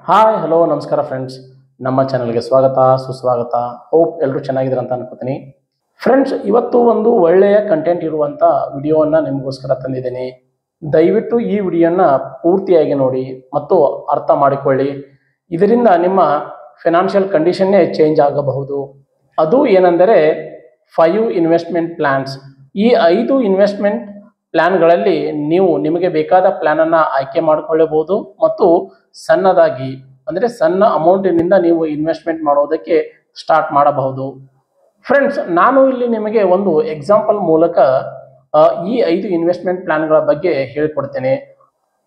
Hi hello ನಮಸ್ಕಾರ friends, ನಮ್ಮ ಚಾನಲ್ಗೆ ಸ್ವಾಗತ ಸುಸ್ವಾಗತ. ಹೋಪ್ ಎಲ್ಲರೂ ಚೆನ್ನಾಗಿದ್ದೀರ ಅಂತ ಅನ್ಕೋತೀನಿ. ಫ್ರೆಂಡ್ಸ್, ಇವತ್ತು ಒಂದು ಒಳ್ಳೆಯ ಕಂಟೆಂಟ್ ಇರುವಂಥ ವಿಡಿಯೋವನ್ನು ನಿಮಗೋಸ್ಕರ ತಂದಿದ್ದೀನಿ. ದಯವಿಟ್ಟು ಈ ವಿಡಿಯೋನ ಪೂರ್ತಿಯಾಗಿ ನೋಡಿ ಮತ್ತು ಅರ್ಥ ಮಾಡಿಕೊಳ್ಳಿ. ಇದರಿಂದ ನಿಮ್ಮ ಫಿನಾನ್ಷಿಯಲ್ ಕಂಡೀಷನ್ನೇ ಚೇಂಜ್ ಆಗಬಹುದು. ಅದು ಏನೆಂದರೆ 5 ಇನ್ವೆಸ್ಟ್ಮೆಂಟ್ ಪ್ಲ್ಯಾನ್ಸ್. ಈ 5 ಇನ್ವೆಸ್ಟ್ಮೆಂಟ್ ಪ್ಲ್ಯಾನ್ಗಳಲ್ಲಿ ನೀವು ನಿಮಗೆ ಬೇಕಾದ ಪ್ಲ್ಯಾನನ್ನು ಆಯ್ಕೆ ಮಾಡಿಕೊಳ್ಳಬಹುದು ಮತ್ತು ಸಣ್ಣದಾಗಿ ಅಂದರೆ ಸಣ್ಣ ಅಮೌಂಟಿನಿಂದ ನೀವು ಇನ್ವೆಸ್ಟ್ಮೆಂಟ್ ಮಾಡೋದಕ್ಕೆ ಸ್ಟಾರ್ಟ್ ಮಾಡಬಹುದು. ಫ್ರೆಂಡ್ಸ್, ನಾನು ಇಲ್ಲಿ ನಿಮಗೆ ಒಂದು ಎಕ್ಸಾಂಪಲ್ ಮೂಲಕ ಈ 5 ಇನ್ವೆಸ್ಟ್ಮೆಂಟ್ ಪ್ಲ್ಯಾನ್ಗಳ ಬಗ್ಗೆ ಹೇಳಿಕೊಡ್ತೇನೆ.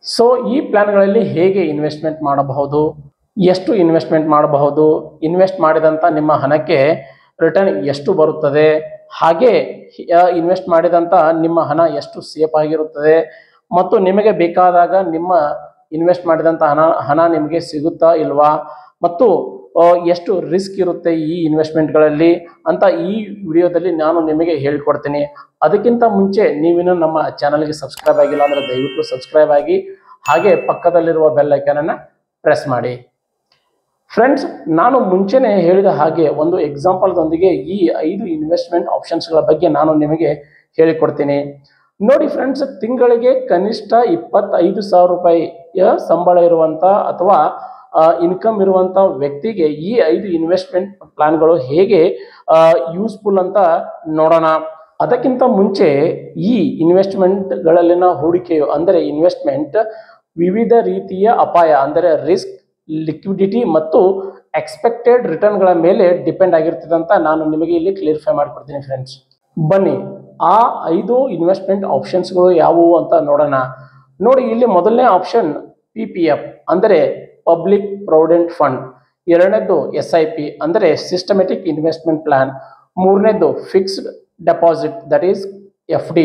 ಸೊ ಈ ಪ್ಲ್ಯಾನ್ಗಳಲ್ಲಿ ಹೇಗೆ ಇನ್ವೆಸ್ಟ್ಮೆಂಟ್ ಮಾಡಬಹುದು, ಎಷ್ಟು ಇನ್ವೆಸ್ಟ್ಮೆಂಟ್ ಮಾಡಬಹುದು, ಇನ್ವೆಸ್ಟ್ ಮಾಡಿದಂಥ ನಿಮ್ಮ ಹಣಕ್ಕೆ ರಿಟರ್ನ್ ಎಷ್ಟು ಬರುತ್ತದೆ, ಹಾಗೆ ಇನ್ವೆಸ್ಟ್ ಮಾಡಿದಂಥ ನಿಮ್ಮ ಹಣ ಎಷ್ಟು ಸೇಫ್ ಆಗಿರುತ್ತದೆ ಮತ್ತು ನಿಮಗೆ ಬೇಕಾದಾಗ ನಿಮ್ಮ ಇನ್ವೆಸ್ಟ್ ಮಾಡಿದಂಥ ಹಣ ನಿಮಗೆ ಸಿಗುತ್ತಾ ಇಲ್ವಾ ಮತ್ತು ಎಷ್ಟು ರಿಸ್ಕ್ ಇರುತ್ತೆ ಈ ಇನ್ವೆಸ್ಟ್ಮೆಂಟ್ಗಳಲ್ಲಿ ಅಂತ ಈ ವಿಡಿಯೋದಲ್ಲಿ ನಾನು ನಿಮಗೆ ಹೇಳಿಕೊಡ್ತೀನಿ. ಅದಕ್ಕಿಂತ ಮುಂಚೆ ನೀವಿನ್ನೂ ನಮ್ಮ ಚಾನಲ್ಗೆ ಸಬ್ಸ್ಕ್ರೈಬ್ ಆಗಿಲ್ಲ ಅಂದರೆ ದಯವಿಟ್ಟು ಸಬ್ಸ್ಕ್ರೈಬ್ ಆಗಿ, ಹಾಗೆ ಪಕ್ಕದಲ್ಲಿರುವ ಬೆಲ್ ಐಕಾನನ್ನು ಪ್ರೆಸ್ ಮಾಡಿ. ಫ್ರೆಂಡ್ಸ್, ನಾನು ಮುಂಚೆನೇ ಹೇಳಿದ ಹಾಗೆ ಒಂದು ಎಕ್ಸಾಂಪಲ್ದೊಂದಿಗೆ ಈ 5 ಇನ್ವೆಸ್ಟ್ಮೆಂಟ್ ಆಪ್ಷನ್ಸ್ಗಳ ಬಗ್ಗೆ ನಾನು ನಿಮಗೆ ಹೇಳಿಕೊಡ್ತೀನಿ. ನೋಡಿ ಫ್ರೆಂಡ್ಸ್, ತಿಂಗಳಿಗೆ ಕನಿಷ್ಠ 25,000 ರೂಪಾಯಿಯ ಸಂಬಳ ಇರುವಂಥ ಅಥವಾ ಇನ್ಕಮ್ ಇರುವಂಥ ವ್ಯಕ್ತಿಗೆ ಈ 5 ಇನ್ವೆಸ್ಟ್ಮೆಂಟ್ ಪ್ಲಾನ್ಗಳು ಹೇಗೆ ಯೂಸ್ಫುಲ್ ಅಂತ ನೋಡೋಣ. ಅದಕ್ಕಿಂತ ಮುಂಚೆ ಈ ಇನ್ವೆಸ್ಟ್ಮೆಂಟ್ಗಳಲ್ಲಿನ ಹೂಡಿಕೆಯು ಅಂದರೆ ಇನ್ವೆಸ್ಟ್ಮೆಂಟ್ ವಿವಿಧ ರೀತಿಯ ಅಪಾಯ ಅಂದರೆ ರಿಸ್ಕ್, ಲಿಕ್ವಿಡಿಟಿ ಮತ್ತು ಎಕ್ಸ್ಪೆಕ್ಟೆಡ್ ರಿಟರ್ನ್ಗಳ ಮೇಲೆ ಡಿಪೆಂಡ್ ಆಗಿರ್ತದೆ ಅಂತ ನಾನು ನಿಮಗೆ ಇಲ್ಲಿ ಕ್ಲಿಯರಿಫೈ ಮಾಡಿಕೊಡ್ತೀನಿ. ಫ್ರೆಂಡ್ಸ್, ಬನ್ನಿ ಆ 5 ಇನ್ವೆಸ್ಟ್ಮೆಂಟ್ ಆಪ್ಷನ್ಸ್ಗಳು ಯಾವುವು ಅಂತ ನೋಡೋಣ. ನೋಡಿ, ಇಲ್ಲಿ ಮೊದಲನೇ ಆಪ್ಷನ್ PPF ಅಂದರೆ ಪಬ್ಲಿಕ್ ಪ್ರಾವಿಡೆಂಟ್ ಫಂಡ್, ಎರಡನೇದು SIP ಅಂದರೆ ಸಿಸ್ಟಮೆಟಿಕ್ ಇನ್ವೆಸ್ಟ್ಮೆಂಟ್ ಪ್ಲಾನ್, ಮೂರನೇದು fixed deposit that is FD,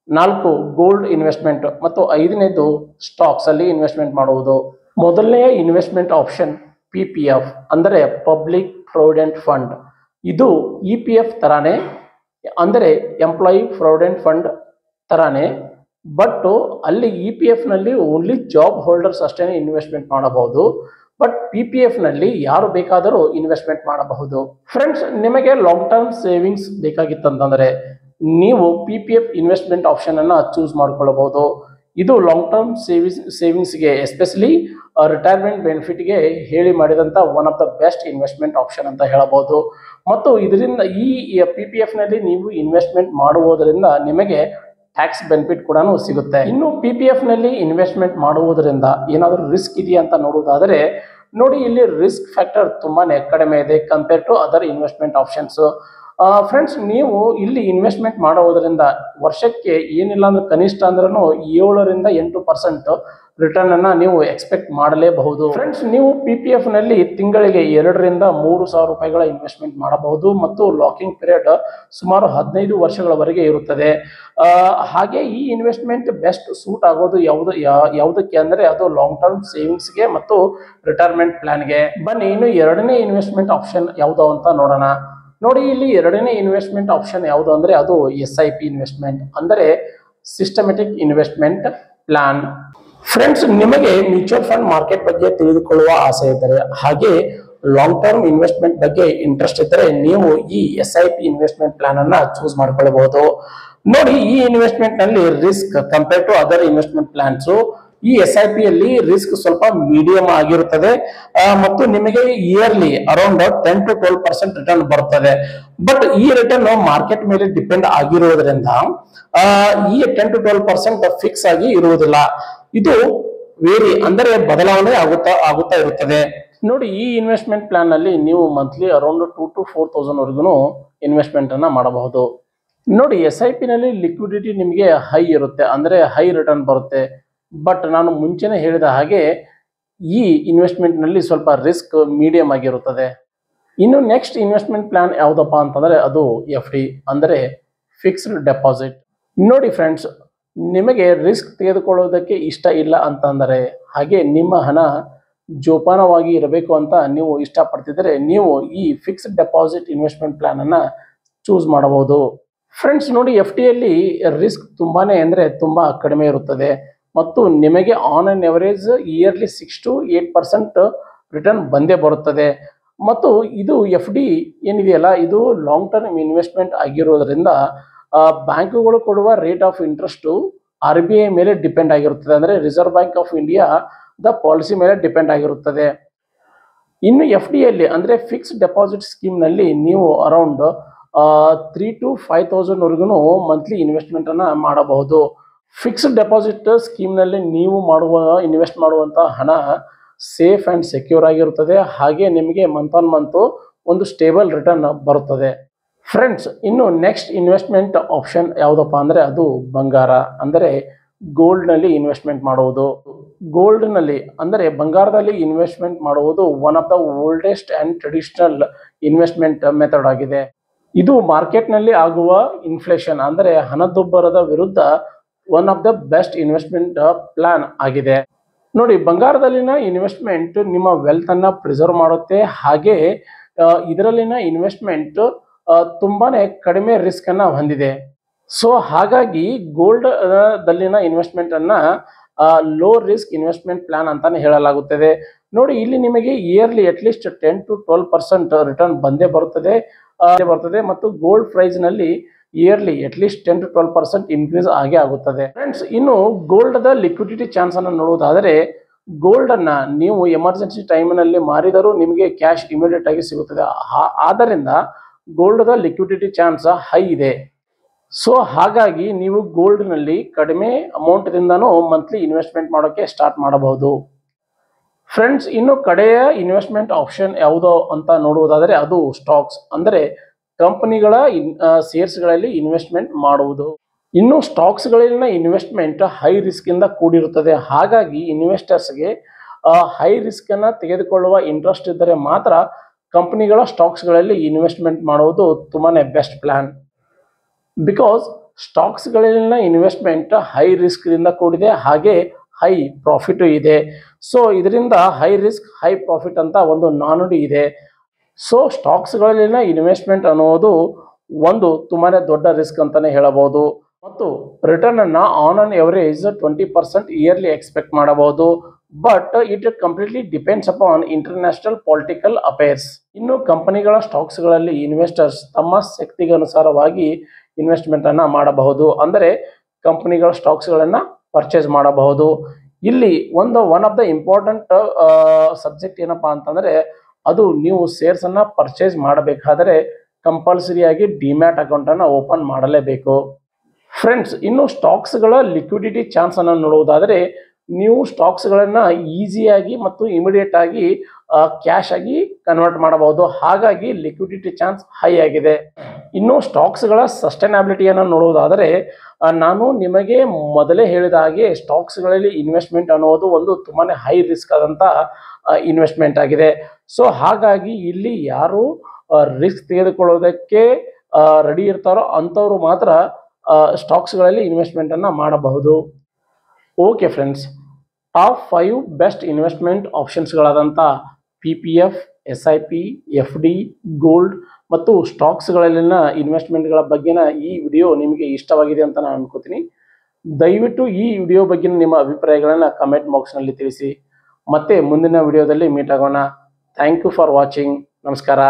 4 gold investment ಮತ್ತು 5ನೇದು ಸ್ಟಾಕ್ಸ್ ಅಲ್ಲಿ ಇನ್ವೆಸ್ಟ್ಮೆಂಟ್ ಮಾಡುವುದು. ಮೊದಲನೆಯ ಇನ್ವೆಸ್ಟ್ಮೆಂಟ್ ಆಪ್ಷನ್ PPF ಅಂದರೆ ಪಬ್ಲಿಕ್ ಪ್ರಾವಿಡೆಂಟ್ ಫಂಡ್. ಇದು EPF ತರಾನೇ ಅಂದರೆ ಎಂಪ್ಲಾಯಿ ಪ್ರಾವಿಡೆಂಟ್ ಫಂಡ್ ತರಾನೇ, ಬಟ್ ಅಲ್ಲಿ EPF ನಲ್ಲಿ ಓನ್ಲಿ ಜಾಬ್ ಹೋಲ್ಡರ್ಸ್ ಅಷ್ಟೇ ಇನ್ವೆಸ್ಟ್ಮೆಂಟ್ ಮಾಡಬಹುದು, ಬಟ್ PPF ನಲ್ಲಿ ಯಾರು ಬೇಕಾದರೂ ಇನ್ವೆಸ್ಟ್ಮೆಂಟ್ ಮಾಡಬಹುದು. ಫ್ರೆಂಡ್ಸ್, ನಿಮಗೆ ಲಾಂಗ್ ಟರ್ಮ್ ಸೇವಿಂಗ್ಸ್ ಬೇಕಾಗಿತ್ತಂತಂದರೆ ನೀವು PPF ಇನ್ವೆಸ್ಟ್ಮೆಂಟ್ ಆಪ್ಷನ್ ಅನ್ನು ಚೂಸ್ ಮಾಡಿಕೊಳ್ಳಬಹುದು. ಇದು ಲಾಂಗ್ ಟರ್ಮ್ ಸೇವಿಂಗ್ಸ್ಗೆ ಎಸ್ಪೆಷಲಿ ರಿಟೈರ್ಮೆಂಟ್ ಬೆನಿಫಿಟ್ಗೆ ಹೇಳಿ ಮಾಡಿದಂಥ one of the best investment option ಅಂತ ಹೇಳಬಹುದು. ಮತ್ತು ಇದರಿಂದ ಈ PPF ನಲ್ಲಿ ನೀವು ಇನ್ವೆಸ್ಟ್ಮೆಂಟ್ ಮಾಡುವುದರಿಂದ ನಿಮಗೆ ಟ್ಯಾಕ್ಸ್ ಬೆನಿಫಿಟ್ ಕೂಡ ಸಿಗುತ್ತೆ. ಇನ್ನು PPF ನಲ್ಲಿ ಇನ್ವೆಸ್ಟ್ಮೆಂಟ್ ಮಾಡುವುದರಿಂದ ಏನಾದರೂ ರಿಸ್ಕ್ ಇದೆಯಾ ಅಂತ ನೋಡುವುದಾದರೆ ನೋಡಿ, ಇಲ್ಲಿ ರಿಸ್ಕ್ ಫ್ಯಾಕ್ಟರ್ ತುಂಬಾನೇ ಕಡಿಮೆ ಇದೆ compare to other investment options. Friends, ನೀವು ಇಲ್ಲಿ ಇನ್ವೆಸ್ಟ್ಮೆಂಟ್ ಮಾಡುವುದರಿಂದ ವರ್ಷಕ್ಕೆ ಏನಿಲ್ಲ ಅಂದ್ರೆ ಕನಿಷ್ಠ ಅಂದ್ರೂ 7ರಿಂದ 8% ರಿಟರ್ನ್ ಅನ್ನ ನೀವು ಎಕ್ಸ್ಪೆಕ್ಟ್ ಮಾಡಲೇಬಹುದು. ಫ್ರೆಂಡ್ಸ್, ನೀವು PPF ನಲ್ಲಿ ತಿಂಗಳಿಗೆ 2ರಿಂದ 3,000 ರೂಪಾಯಿಗಳ ಇನ್ವೆಸ್ಟ್ಮೆಂಟ್ ಮಾಡಬಹುದು ಮತ್ತು ಲಾಕಿಂಗ್ ಪೀರಿಯಡ್ ಸುಮಾರು 15 ವರ್ಷಗಳವರೆಗೆ ಇರುತ್ತದೆ. ಹಾಗೆ ಈ ಇನ್ವೆಸ್ಟ್ಮೆಂಟ್ ಬೆಸ್ಟ್ ಸೂಟ್ ಆಗೋದು ಯಾವುದಕ್ಕೆ ಅಂದರೆ ಅದು ಲಾಂಗ್ ಟರ್ಮ್ ಸೇವಿಂಗ್ಸ್ಗೆ ಮತ್ತು ರಿಟೈರ್ಮೆಂಟ್ ಪ್ಲಾನ್ಗೆ. ಬನ್ನಿ ಇನ್ನು ಎರಡನೇ ಇನ್ವೆಸ್ಟ್ಮೆಂಟ್ ಆಪ್ಷನ್ ಯಾವುದು ಅಂತ ನೋಡೋಣ. ನೋಡಿ, ಇಲ್ಲಿ ಎರಡನೇ ಇನ್ವೆಸ್ಟ್ಮೆಂಟ್ ಆಪ್ಷನ್ ಯಾವುದು ಅಂದರೆ ಅದು SIP ಇನ್ವೆಸ್ಟ್ಮೆಂಟ್ ಅಂದರೆ ಸಿಸ್ಟಮೆಟಿಕ್ ಇನ್ವೆಸ್ಟ್ಮೆಂಟ್ ಪ್ಲಾನ್. ಫ್ರೆಂಡ್ಸ್, ನಿಮಗೆ ಮ್ಯೂಚುವಲ್ ಫಂಡ್ ಮಾರ್ಕೆಟ್ ಬಗ್ಗೆ ತಿಳಿದುಕೊಳ್ಳುವ ಆಸೆ ಇದ್ದರೆ ಹಾಗೆ ಲಾಂಗ್ ಟರ್ಮ್ ಇನ್ವೆಸ್ಟ್ಮೆಂಟ್ ಬಗ್ಗೆ ಇಂಟ್ರೆಸ್ಟ್ ಇದ್ದರೆ ನೀವು ಈ SIP ಇನ್ವೆಸ್ಟ್ಮೆಂಟ್ ಪ್ಲಾನ್ ಅನ್ನ ಚೂಸ್ ಮಾಡಿಕೊಳ್ಳಬಹುದು. ನೋಡಿ, ಈ ಇನ್ವೆಸ್ಟ್ಮೆಂಟ್ ನಲ್ಲಿ risk compare to other investment plans ಈ SIP ಯಲ್ಲಿ ರಿಸ್ಕ್ ಸ್ವಲ್ಪ ಮೀಡಿಯಂ ಆಗಿರುತ್ತದೆ ಮತ್ತು ನಿಮಗೆ ಇಯರ್ಲಿ ಅರೌಂಡ್ 10 to 12% ರಿಟರ್ನ್ ಬರುತ್ತದೆ. ಬಟ್ ಈ ರಿಟರ್ನ್ ಮಾರ್ಕೆಟ್ ಮೇಲೆ ಡಿಪೆಂಡ್ ಆಗಿರುವುದರಿಂದ ಈ 10 to 12% ಫಿಕ್ಸ್ ಆಗಿ ಇರುವುದಿಲ್ಲ. ಇದು ವೇರಿ ಅಂದರೆ ಬದಲಾವಣೆ ಆಗುತ್ತಾ ಇರುತ್ತದೆ. ನೋಡಿ, ಈ ಇನ್ವೆಸ್ಟ್ಮೆಂಟ್ ಪ್ಲಾನ್ ನಲ್ಲಿ ನೀವು ಮಂತ್ಲಿ ಅರೌಂಡ್ 2,000 to 4,000 ವರೆಗೂ ಇನ್ವೆಸ್ಟ್ಮೆಂಟ್ ಅನ್ನ ಮಾಡಬಹುದು. ನೋಡಿ, SIP ನಲ್ಲಿ ಲಿಕ್ವಿಡಿಟಿ ನಿಮಗೆ ಹೈ ಇರುತ್ತೆ ಅಂದರೆ ಹೈ ರಿಟರ್ನ್ ಬರುತ್ತೆ, ಬಟ್ ನಾನು ಮುಂಚೆನೆ ಹೇಳಿದ ಹಾಗೆ ಈ ಇನ್ವೆಸ್ಟ್ಮೆಂಟ್ ನಲ್ಲಿ ಸ್ವಲ್ಪ ರಿಸ್ಕ್ ಮೀಡಿಯಂ ಆಗಿರುತ್ತದೆ. ಇನ್ನು ನೆಕ್ಸ್ಟ್ ಇನ್ವೆಸ್ಟ್ಮೆಂಟ್ ಪ್ಲಾನ್ ಯಾವುದಪ್ಪ ಅಂತಂದ್ರೆ ಅದು FD ಅಂದರೆ ಫಿಕ್ಸ್ಡ್ ಡೆಪಾಸಿಟ್. ನೋಡಿ ಫ್ರೆಂಡ್ಸ್, ನಿಮಗೆ ರಿಸ್ಕ್ ತೆಗೆದುಕೊಳ್ಳೋದಕ್ಕೆ ಇಷ್ಟ ಇಲ್ಲ ಅಂತಂದರೆ ಹಾಗೆ ನಿಮ್ಮ ಹಣ ಜೋಪಾನವಾಗಿ ಇರಬೇಕು ಅಂತ ನೀವು ಇಷ್ಟಪಡ್ತಿದ್ರೆ ನೀವು ಈ ಫಿಕ್ಸ್ಡ್ ಡೆಪಾಸಿಟ್ ಇನ್ವೆಸ್ಟ್ಮೆಂಟ್ ಪ್ಲಾನ್ ಅನ್ನ ಚೂಸ್ ಮಾಡಬಹುದು. ಫ್ರೆಂಡ್ಸ್, ನೋಡಿ, FD ಯಲ್ಲಿ ರಿಸ್ಕ್ ತುಂಬಾನೇ ಅಂದರೆ ತುಂಬಾ ಕಡಿಮೆ ಇರುತ್ತದೆ ಮತ್ತು ನಿಮಗೆ on on average yearly 6 to 8% return ಬಂದೇ ಬರುತ್ತದೆ. ಮತ್ತು ಇದು ಎಫ್ ಡಿ ಏನಿದೆಯಲ್ಲ ಇದು ಲಾಂಗ್ ಟರ್ಮ್ ಇನ್ವೆಸ್ಟ್ಮೆಂಟ್ ಆಗಿರೋದ್ರಿಂದ ಬ್ಯಾಂಕುಗಳು ಕೊಡುವ ರೇಟ್ ಆಫ್ ಇಂಟ್ರೆಸ್ಟು RBI ಮೇಲೆ ಡಿಪೆಂಡ್ ಆಗಿರುತ್ತದೆ. ಅಂದರೆ reserve bank of India the policy ಮೇಲೆ ಡಿಪೆಂಡ್ ಆಗಿರುತ್ತದೆ. ಇನ್ನು ಎಫ್ ಡಿಯಲ್ಲಿ ಅಂದರೆ ಫಿಕ್ಸ್ಡ್ ಡೆಪಾಸಿಟ್ ಸ್ಕೀಮ್ನಲ್ಲಿ ನೀವು ಅರೌಂಡ್ 3 to 5,000 ವರೆಗೂ ಮಂತ್ಲಿ ಇನ್ವೆಸ್ಟ್ಮೆಂಟನ್ನು ಮಾಡಬಹುದು. ಫಿಕ್ಸ್ಡ್ ಡೆಪಾಸಿಟ್ ಸ್ಕೀಮ್ನಲ್ಲಿ ನೀವು ಇನ್ವೆಸ್ಟ್ ಮಾಡುವಂಥ ಹಣ ಸೇಫ್ ಆ್ಯಂಡ್ ಸೆಕ್ಯೂರ್ ಆಗಿರುತ್ತದೆ. ಹಾಗೆ ನಿಮಗೆ ಮಂತ್ ಆನ್ ಮಂತು ಒಂದು ಸ್ಟೇಬಲ್ ರಿಟರ್ನ್ ಬರುತ್ತದೆ. ಫ್ರೆಂಡ್ಸ್, ಇನ್ನು ನೆಕ್ಸ್ಟ್ ಇನ್ವೆಸ್ಟ್ಮೆಂಟ್ ಆಪ್ಷನ್ ಯಾವುದಪ್ಪ ಅಂದರೆ ಅದು ಬಂಗಾರ ಅಂದರೆ ಗೋಲ್ಡ್ನಲ್ಲಿ ಇನ್ವೆಸ್ಟ್ಮೆಂಟ್ ಮಾಡುವುದು. ಗೋಲ್ಡ್ನಲ್ಲಿ ಅಂದರೆ ಬಂಗಾರದಲ್ಲಿ ಇನ್ವೆಸ್ಟ್ಮೆಂಟ್ ಮಾಡುವುದು one of the oldest and traditional investment method ಆಗಿದೆ. ಇದು ಮಾರ್ಕೆಟ್ನಲ್ಲಿ ಆಗುವ ಇನ್ಫ್ಲೇಷನ್ ಅಂದರೆ ಹಣದುಬ್ಬರದ ವಿರುದ್ಧ one of the best investment plan ಆಗಿದೆ. ನೋಡಿ, ಬಂಗಾರದಲ್ಲಿನ ಇನ್ವೆಸ್ಟ್ಮೆಂಟ್ ನಿಮ್ಮ ವೆಲ್ತ್ ಅನ್ನ ಪ್ರಿಸರ್ವ್ ಮಾಡುತ್ತೆ. ಹಾಗೆ ಇದರಲ್ಲಿನ ಇನ್ವೆಸ್ಟ್ಮೆಂಟ್ ತುಂಬಾನೇ ಕಡಿಮೆ ರಿಸ್ಕ್ ಅನ್ನ ಹೊಂದಿದೆ. ಸೊ ಹಾಗಾಗಿ ಗೋಲ್ಡ್ ದಲ್ಲಿನ ಇನ್ವೆಸ್ಟ್ಮೆಂಟ್ ಅನ್ನ ಲೋ ರಿಸ್ಕ್ ಇನ್ವೆಸ್ಟ್ಮೆಂಟ್ ಪ್ಲಾನ್ ಅಂತಾನೆ ಹೇಳಲಾಗುತ್ತದೆ. ನೋಡಿ, ಇಲ್ಲಿ ನಿಮಗೆ ಇಯರ್ಲಿ ಅಟ್ಲೀಸ್ಟ್ 10 to 12% ರಿಟರ್ನ್ ಬಂದೇ ಬರುತ್ತದೆ ಮತ್ತು ಗೋಲ್ಡ್ ಪ್ರೈಸ್ ನಲ್ಲಿ ಇಯರ್ಲಿ ಅಟ್ಲೀಸ್ಟ್ 10 to 12% ಇನ್ಕ್ರೀಸ್ ಆಗೇ ಆಗುತ್ತದೆ. ಫ್ರೆಂಡ್ಸ್, ಇನ್ನು ಗೋಲ್ಡ್ ದ ಲಿಕ್ವಿಡಿಟಿ ಚಾನ್ಸ್ ಅನ್ನು ನೋಡುವುದಾದರೆ ಗೋಲ್ಡ್ ಅನ್ನ ನೀವು ಎಮರ್ಜೆನ್ಸಿ ಟೈಮ್ನಲ್ಲಿ ಮಾರಿದರೂ ನಿಮಗೆ ಕ್ಯಾಶ್ ಇಮಿಡಿಯೇಟ್ ಆಗಿ ಸಿಗುತ್ತದೆ. ಆದ್ದರಿಂದ gold the liquidity chance high ಇದೆ. ಸೊ ಹಾಗಾಗಿ ನೀವು ಗೋಲ್ಡ್ ನಲ್ಲಿ ಕಡಿಮೆ ಅಮೌಂಟ್ ದಿಂದನೂ ಮಂತ್ಲಿ ಇನ್ವೆಸ್ಟ್ಮೆಂಟ್ ಮಾಡೋಕೆ ಸ್ಟಾರ್ಟ್ ಮಾಡಬಹುದು. ಫ್ರೆಂಡ್ಸ್, ಇನ್ನು ಕಡೆಯ ಇನ್ವೆಸ್ಟ್ಮೆಂಟ್ ಆಪ್ಷನ್ ಯಾವುದು ಅಂತ ನೋಡುವುದಾದರೆ ಅದು ಸ್ಟಾಕ್ಸ್ ಅಂದರೆ ಕಂಪನಿಗಳ ಶೇರ್ಸ್ಗಳಲ್ಲಿ ಇನ್ವೆಸ್ಟ್ಮೆಂಟ್ ಮಾಡುವುದು. ಇನ್ನು ಸ್ಟಾಕ್ಸ್ಗಳಲ್ಲಿನ ಇನ್ವೆಸ್ಟ್ಮೆಂಟ್ ಹೈ ರಿಸ್ಕ್ ಇಂದ ಕೂಡಿರುತ್ತದೆ. ಹಾಗಾಗಿ ಇನ್ವೆಸ್ಟರ್ಸ್ಗೆ ಹೈ ರಿಸ್ಕ್ ಅನ್ನ ತೆಗೆದುಕೊಳ್ಳುವ ಇಂಟ್ರೆಸ್ಟ್ ಇದ್ದರೆ ಮಾತ್ರ ಕಂಪನಿಗಳ ಸ್ಟಾಕ್ಸ್ಗಳಲ್ಲಿ ಇನ್ವೆಸ್ಟ್ಮೆಂಟ್ ಮಾಡುವುದು ತುಂಬಾನೇ ಬೆಸ್ಟ್ ಪ್ಲಾನ್. ಬಿಕಾಸ್ ಸ್ಟಾಕ್ಸ್ಗಳಲ್ಲಿನ ಇನ್ವೆಸ್ಟ್ಮೆಂಟ್ ಹೈ ರಿಸ್ಕ್ ದಿಂದ ಕೂಡಿದೆ, ಹಾಗೆ ಹೈ ಪ್ರಾಫಿಟ್ ಇದೆ. ಸೊ ಇದರಿಂದ ಹೈ ರಿಸ್ಕ್ ಹೈ ಪ್ರಾಫಿಟ್ ಅಂತ ಒಂದು ನಾನುಡಿ ಇದೆ. ಸೊ ಸ್ಟಾಕ್ಸ್ಗಳಲ್ಲಿನ ಇನ್ವೆಸ್ಟ್ಮೆಂಟ್ ಅನ್ನೋದು ಒಂದು ತುಂಬಾನೇ ದೊಡ್ಡ ರಿಸ್ಕ್ ಅಂತಾನೆ ಹೇಳಬಹುದು. ಮತ್ತು ರಿಟರ್ನ್ ಅನ್ನ on on average 20% yearly expect ಮಾಡಬಹುದು. But it completely depends upon international political affairs. ಇನ್ನು ಕಂಪನಿಗಳ ಸ್ಟಾಕ್ಸ್ಗಳಲ್ಲಿ ಇನ್ವೆಸ್ಟರ್ಸ್ ತಮ್ಮ ಶಕ್ತಿಗೆ ಅನುಸಾರವಾಗಿ ಇನ್ವೆಸ್ಟ್ಮೆಂಟ್ ಅನ್ನ ಮಾಡಬಹುದು. ಅಂದರೆ ಕಂಪನಿಗಳ ಸ್ಟಾಕ್ಸ್ಗಳನ್ನ ಪರ್ಚೇಸ್ ಮಾಡಬಹುದು. ಇಲ್ಲಿ one of the important subject ಏನಪ್ಪಾ ಅಂತಂದ್ರೆ ಅದು ನೀವು ಶೇರ್ಸ್ ಅನ್ನ ಪರ್ಚೇಸ್ ಮಾಡಬೇಕಾದರೆ ಕಂಪಲ್ಸರಿಯಾಗಿ ಡಿಮ್ಯಾಟ್ ಅಕೌಂಟ್ ಅನ್ನ ಓಪನ್ ಮಾಡಲೇಬೇಕು. ಫ್ರೆಂಡ್ಸ್, ಇನ್ನು ಸ್ಟಾಕ್ಸ್ಗಳ ಲಿಕ್ವಿಡಿಟಿ ಚಾನ್ಸ್ ಅನ್ನು ನೋಡುವುದಾದರೆ ನೀವು ಸ್ಟಾಕ್ಸ್ಗಳನ್ನ ಈಸಿಯಾಗಿ ಮತ್ತು ಇಮಿಡಿಯೇಟ್ ಆಗಿ ಕ್ಯಾಶ್ ಆಗಿ ಕನ್ವರ್ಟ್ ಮಾಡಬಹುದು. ಹಾಗಾಗಿ ಲಿಕ್ವಿಡಿಟಿ ಚಾನ್ಸ್ ಹೈ ಆಗಿದೆ. ಇನ್ನು ಸ್ಟಾಕ್ಸ್ಗಳ ಸಸ್ಟೈನಬಿಲಿಟಿಯನ್ನು ನೋಡುವುದಾದರೆ ನಾನು ನಿಮಗೆ ಮೊದಲೇ ಹೇಳಿದ ಹಾಗೆ ಸ್ಟಾಕ್ಸ್ಗಳಲ್ಲಿ ಇನ್ವೆಸ್ಟ್ಮೆಂಟ್ ಅನ್ನೋದು ಒಂದು ತುಂಬಾನೇ ಹೈ ರಿಸ್ಕ್ ಆದಂಥ ಇನ್ವೆಸ್ಟ್ಮೆಂಟ್ ಆಗಿದೆ. ಸೊ ಹಾಗಾಗಿ ಇಲ್ಲಿ ಯಾರು ರಿಸ್ಕ್ ತೆಗೆದುಕೊಳ್ಳೋದಕ್ಕೆ ರೆಡಿ ಇರ್ತಾರೋ ಅಂಥವ್ರು ಮಾತ್ರ ಸ್ಟಾಕ್ಸ್ಗಳಲ್ಲಿ ಇನ್ವೆಸ್ಟ್ಮೆಂಟ್ ಅನ್ನ ಮಾಡಬಹುದು. Okay friends, top 5 best investment ಆಪ್ಷನ್ಸ್ಗಳಾದಂಥ PPF, SIP, FD, ಗೋಲ್ಡ್ ಮತ್ತು ಸ್ಟಾಕ್ಸ್ಗಳಲ್ಲಿನ ಇನ್ವೆಸ್ಟ್ಮೆಂಟ್ಗಳ ಬಗ್ಗೆನ ಈ ವಿಡಿಯೋ ನಿಮಗೆ ಇಷ್ಟವಾಗಿದೆ ಅಂತ ನಾನು ಅನ್ಕೋತೀನಿ. ದಯವಿಟ್ಟು ಈ ವಿಡಿಯೋ ಬಗ್ಗೆ ನಿಮ್ಮ ಅಭಿಪ್ರಾಯಗಳನ್ನು ಕಮೆಂಟ್ ಬಾಕ್ಸ್ನಲ್ಲಿ ತಿಳಿಸಿ. ಮತ್ತೆ ಮುಂದಿನ ವಿಡಿಯೋದಲ್ಲಿ ಮೀಟ್ ಆಗೋಣ. Thank you for watching. ನಮಸ್ಕಾರ.